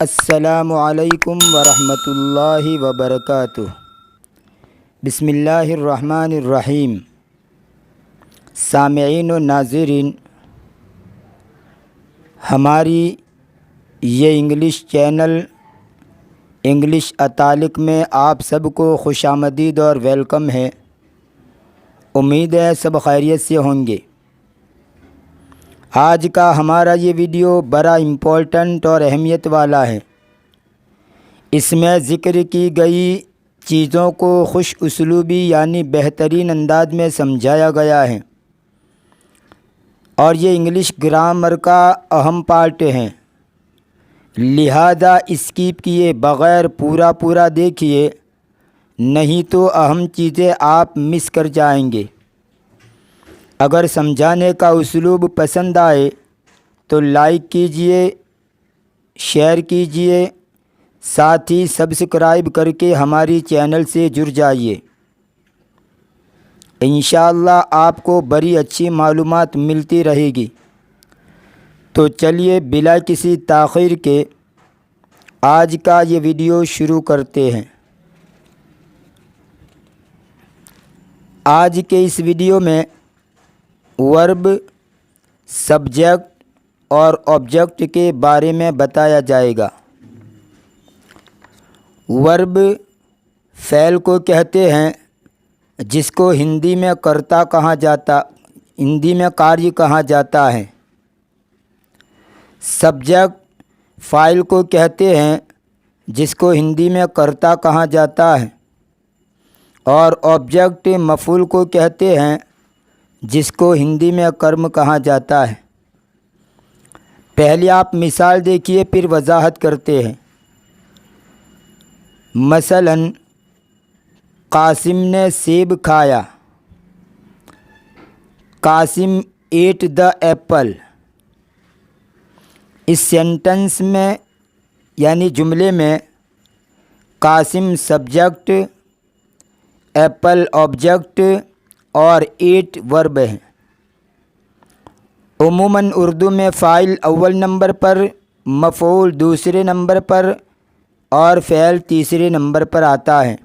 अस्सलामु अलैकुम वरहमतुल्लाहि वबरकातुह। बिस्मिल्लाहिर्रहमानिर्रहीम। सामईन व नाज़रीन, हमारी ये इंग्लिश चैनल इंग्लिश अतालिक में आप सबको खुशामदीद और वेलकम है। उम्मीद है सब खैरियत से होंगे। आज का हमारा ये वीडियो बड़ा इम्पोर्टेंट और अहमियत वाला है। इसमें ज़िक्र की गई चीज़ों को खुश उसलूबी यानी बेहतरीन अंदाज में समझाया गया है और ये इंग्लिश ग्रामर का अहम पार्ट है। लिहाजा स्किप किए बग़ैर पूरा देखिए, नहीं तो अहम चीज़ें आप मिस कर जाएंगे। अगर समझाने का उसलूब पसंद आए तो लाइक कीजिए, शेयर कीजिए, साथ ही सब्सक्राइब करके हमारी चैनल से जुड़ जाइए। इंशाअल्लाह आपको बड़ी अच्छी मालूमात मिलती रहेगी। तो चलिए बिला किसी ताख़ीर के आज का ये वीडियो शुरू करते हैं। आज के इस वीडियो में वर्ब, सब्जेक्ट और ऑब्जेक्ट के बारे में बताया जाएगा। वर्ब फ़ेल को कहते हैं जिसको हिंदी में कार्य कहा जाता है। सब्जेक्ट फ़ाइल को कहते हैं जिसको हिंदी में कर्ता कहा जाता है और ऑब्जेक्ट मफ़ूल को कहते हैं जिसको हिंदी में कर्म कहा जाता है। पहले आप मिसाल देखिए, फिर वजाहत करते हैं। मसलन, कासिम ने सेब खाया। Qasim ate the apple. इस सेंटेंस में यानी जुमले में कासिम सब्जेक्ट, एप्पल ऑब्जेक्ट और एट वर्ब हैं। उमूमन उर्दू में फ़ाइल अव्वल नंबर पर, मफ़ऊल दूसरे नंबर पर और फ़ेल तीसरे नंबर पर आता है,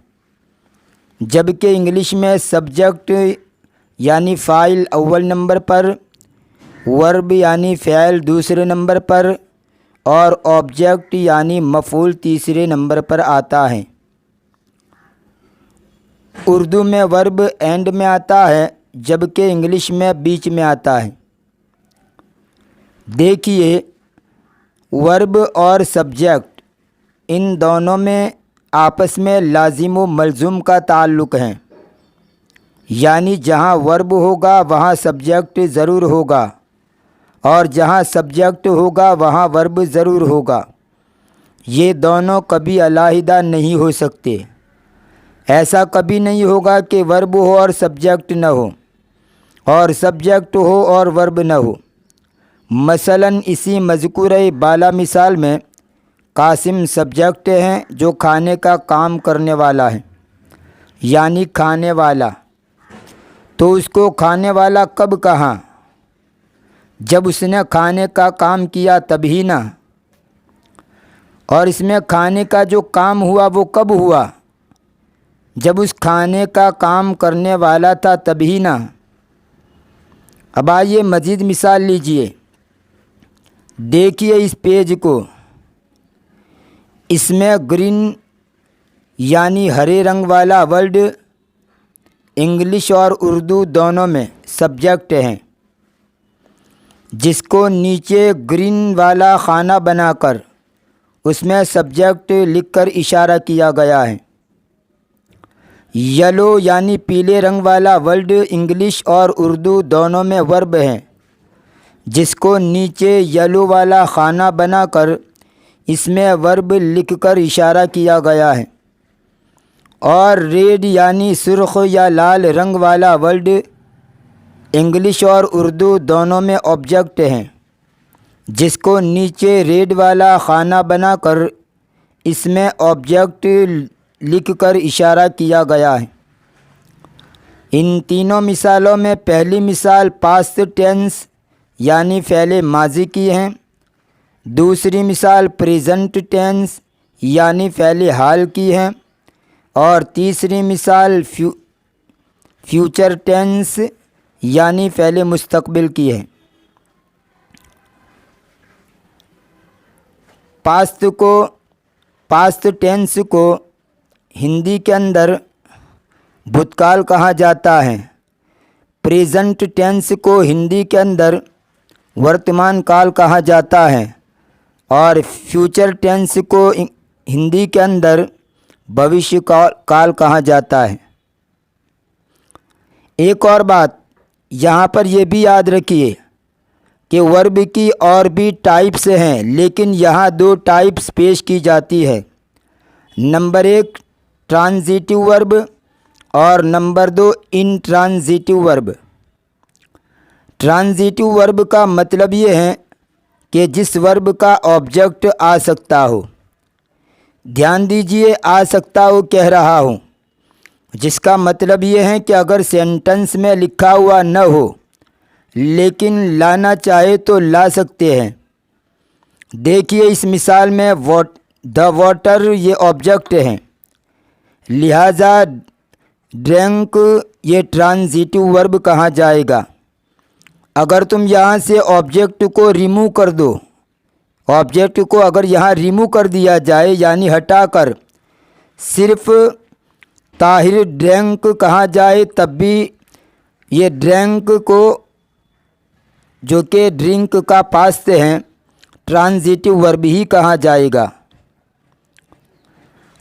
जबकि इंग्लिश में सब्जेक्ट यानी फ़ाइल अव्वल नंबर पर, वर्ब यानी फ़ेल दूसरे नंबर पर और ऑब्जेक्ट यानी मफ़ऊल तीसरे नंबर पर आता है। उर्दू में वर्ब एंड में आता है जबकि इंग्लिश में बीच में आता है। देखिए, वर्ब और सब्जेक्ट इन दोनों में आपस में लाजिम व मलज़ूम का ताल्लुक़ है, यानी जहाँ वर्ब होगा वहाँ सब्जेक्ट ज़रूर होगा और जहाँ सब्जेक्ट होगा वहाँ वर्ब ज़रूर होगा। ये दोनों कभी अलहदा नहीं हो सकते। ऐसा कभी नहीं होगा कि वर्ब हो और सब्जेक्ट न हो और सब्जेक्ट हो और वर्ब न हो। मसलन इसी मज़कूरे बाला मिसाल में कासिम सब्जेक्ट हैं जो खाने का काम करने वाला है, यानी खाने वाला। तो उसको खाने वाला कब कहा? जब उसने खाने का काम किया तभी ना। और इसमें खाने का जो काम हुआ वो कब हुआ? जब उस खाने का काम करने वाला था तभी ना। अब आइए मज़ीद मिसाल लीजिए। देखिए इस पेज को, इसमें ग्रीन यानी हरे रंग वाला वर्ड इंग्लिश और उर्दू दोनों में सब्जेक्ट हैं, जिसको नीचे ग्रीन वाला खाना बनाकर उसमें सब्जेक्ट लिखकर इशारा किया गया है। येलो यानी पीले रंग वाला वर्ड इंग्लिश और उर्दू दोनों में वर्ब है, जिसको नीचे येलो वाला खाना बनाकर इसमें वर्ब लिखकर इशारा किया गया है। और रेड यानी सुर्ख या लाल रंग वाला वर्ड इंग्लिश और उर्दू दोनों में ऑब्जेक्ट हैं, जिसको नीचे रेड वाला खाना बनाकर इसमें ऑब्जेक्ट लिखकर इशारा किया गया है। इन तीनों मिसालों में पहली मिसाल पास्ट टेंस यानी फ़ेल माज़ी की है, दूसरी मिसाल प्रेजेंट टेंस यानी पहले हाल की है, और तीसरी मिसाल फ्यूचर टेंस यानी पहले मुस्तकबिल की है। पास्ट टेंस को हिंदी के अंदर भूतकाल कहा जाता है। प्रेजेंट टेंस को हिंदी के अंदर वर्तमान काल कहा जाता है, और फ्यूचर टेंस को हिंदी के अंदर भविष्य काल कहा जाता है। एक और बात यहाँ पर यह भी याद रखिए कि वर्ब की और भी टाइप्स हैं, लेकिन यहाँ दो टाइप्स पेश की जाती है। नंबर 1 ट्रांजिटिव वर्ब और number 2 intransitive verb. Transitive verb का मतलब ये है कि जिस वर्ब का ऑब्जेक्ट आ सकता हो। ध्यान दीजिए, आ सकता हो कह रहा हूँ, जिसका मतलब ये है कि अगर सेंटेंस में लिखा हुआ न हो लेकिन लाना चाहे तो ला सकते हैं। देखिए इस मिसाल में द वाटर ये ऑब्जेक्ट है, लिहाजा ड्रिंक ये ट्रांजिटिव वर्ब कहा जाएगा। अगर तुम यहाँ से ऑब्जेक्ट को रिमूव कर दो, ऑब्जेक्ट को अगर यहाँ रिमूव कर दिया जाए यानी हटाकर सिर्फ ताहिर ड्रिंक कहा जाए, तब भी ये ड्रिंक को जो कि ड्रिंक का पास्ट है ट्रांजिटिव वर्ब ही कहा जाएगा।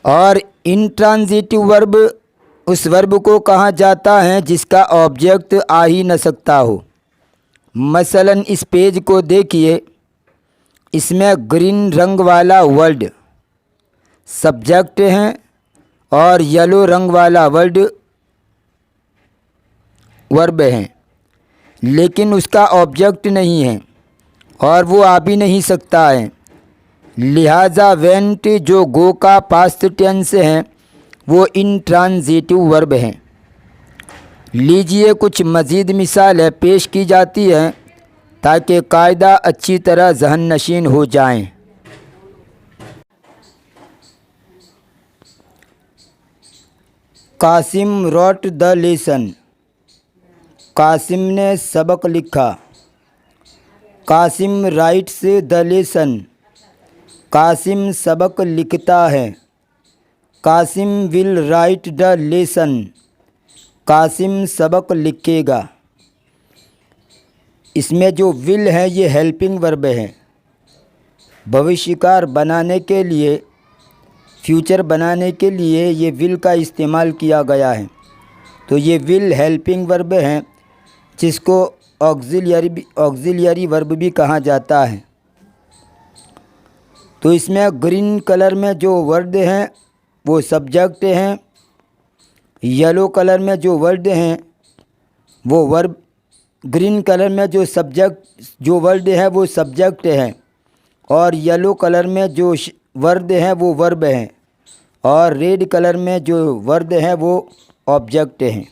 और इंट्रांजिटिव वर्ब उस वर्ब को कहा जाता है जिसका ऑब्जेक्ट आ ही न सकता हो। मसलन इस पेज को देखिए, इसमें ग्रीन रंग वाला वर्ड सब्जेक्ट है और येलो रंग वाला वर्ब है, लेकिन उसका ऑब्जेक्ट नहीं है और वो आ भी नहीं सकता है। लिहाजा वेंट जो गो का पास्ट टेंस है वो इंट्रांजिटिव वर्ब है। लीजिए कुछ मज़ीद मिसालें पेश की जाती हैं ताकि कायदा अच्छी तरह ज़हन नशीन हो जाएं। Qasim wrote the lesson. Qasim ने सबक लिखा। Qasim writes the lesson. Qasim सबक लिखता है। Qasim will write the lesson. Qasim सबक लिखेगा। इसमें जो विल है ये हेल्पिंग वर्ब है। भविष्यकार बनाने के लिए, फ्यूचर बनाने के लिए ये विल का इस्तेमाल किया गया है। तो ये विल हेल्पिंग वर्ब है, जिसको ऑक्सिलियरी वर्ब भी कहा जाता है। तो इसमें ग्रीन कलर में जो वर्ड हैं वो सब्जेक्ट हैं, येलो कलर में जो वर्ड हैं वो वर्ब, ग्रीन कलर में जो वर्ड है वो सब्जेक्ट है, और येलो कलर में जो वर्ड है वो वर्ब है, और रेड कलर में जो वर्ड है वो ऑब्जेक्ट हैं।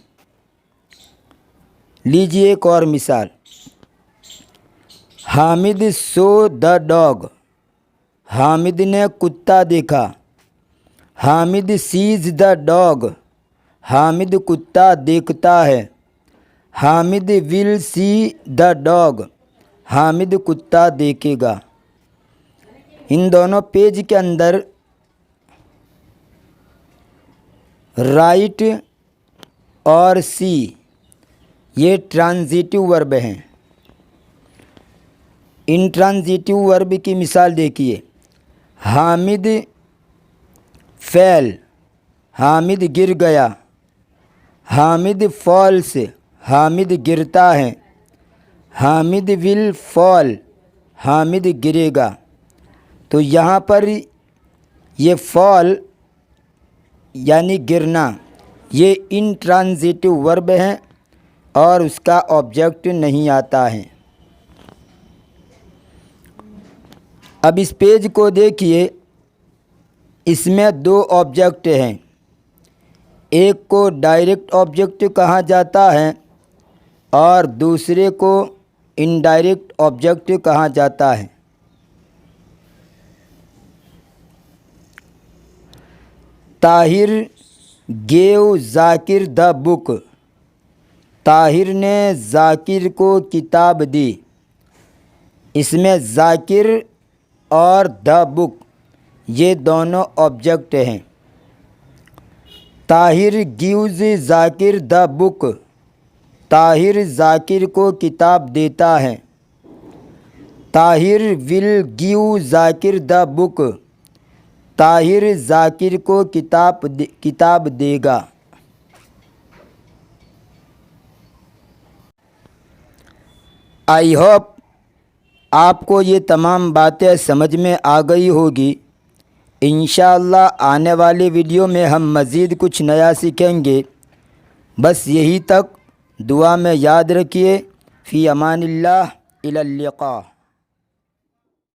लीजिए एक और मिसाल। Hamid saw the dog. Hamid ने कुत्ता देखा। Hamid sees the dog. Hamid कुत्ता देखता है। Hamid will see the dog. Hamid कुत्ता देखेगा। इन दोनों पेज के अंदर राइट और सी ये ट्रांजिटिव वर्ब हैं। इंट्रांजिटिव वर्ब की मिसाल देखिए। हामिद फेल। हामिद गिर गया। हामिद फॉल्स। हामिद गिरता है। Hamid will fall. हामिद गिरेगा। तो यहाँ पर ये फॉल यानी गिरना ये इंट्रांजिटिव वर्ब है और उसका ऑब्जेक्ट नहीं आता है। अब इस पेज को देखिए, इसमें दो ऑब्जेक्ट हैं। एक को डायरेक्ट ऑब्जेक्ट कहा जाता है और दूसरे को इनडायरेक्ट ऑब्जेक्ट कहा जाता है। Tahir gave Zakir the book. Tahir ने जाकिर को किताब दी। इसमें जाकिर और द बुक ये दोनों ऑब्जेक्ट हैं। Tahir gives Zakir the book. Tahir Zakir को किताब देता है। Tahir will give Zakir the book. Tahir Zakir को किताब देगा। आई होप आपको ये तमाम बातें समझ में आ गई होगी। इंशाअल्लाह आने वाली वीडियो में हम मज़ीद कुछ नया सीखेंगे। बस यही तक दुआ में याद रखिए। फ़ी अमानिल्लाह इलल लिक़ा।